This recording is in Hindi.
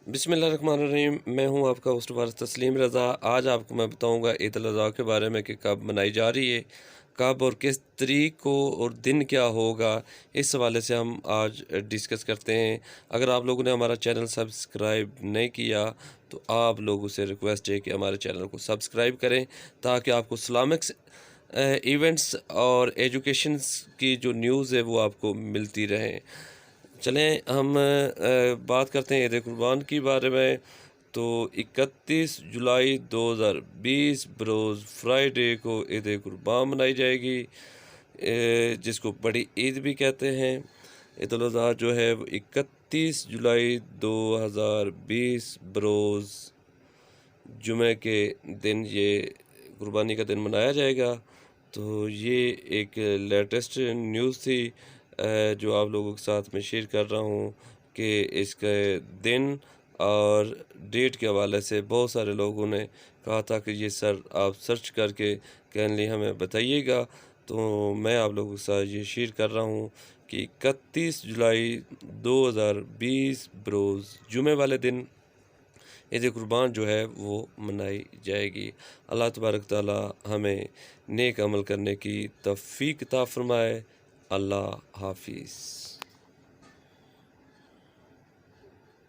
बिस्मिल्लाहिर्रहमानिर्रहीम। मैं हूं आपका होस्ट वारिस तस्लीम रज़ा। आज आपको मैं बताऊंगा ईद उल अज़हा के बारे में कि कब मनाई जा रही है, कब और किस तारीख को और दिन क्या होगा। इस हवाले से हम आज डिस्कस करते हैं। अगर आप लोगों ने हमारा चैनल सब्सक्राइब नहीं किया तो आप लोगों से रिक्वेस्ट है कि हमारे चैनल को सब्सक्राइब करें ताकि आपको इस्लामिक इवेंट्स और एजुकेशंस की जो न्यूज़ है वो आपको मिलती रहे। चलें हम बात करते हैं ईद कुर्बान के बारे में। तो 31 जुलाई 2020 बरोज़ फ्राइडे को ईद कुर्बान मनाई जाएगी, जिसको बड़ी ईद भी कहते हैं। ईद उल अज़हा जो है वो 31 जुलाई 2020 बरोज़ जुमे के दिन ये कुर्बानी का दिन मनाया जाएगा। तो ये एक लेटेस्ट न्यूज़ थी जो आप लोगों के साथ में शेयर कर रहा हूँ कि इसके दिन और डेट के हवाले से बहुत सारे लोगों ने कहा था कि ये सर आप सर्च करके काइंडली हमें बताइएगा। तो मैं आप लोगों के साथ ये शेयर कर रहा हूँ कि 31 जुलाई 2020 बरोज़ जुमे वाले दिन ईद कुर्बान जो है वो मनाई जाएगी। अल्लाह तबारक ताला हमें नेक अमल करने की तौफीक अता फ़रमाए। अल्लाह हाफ़िज़।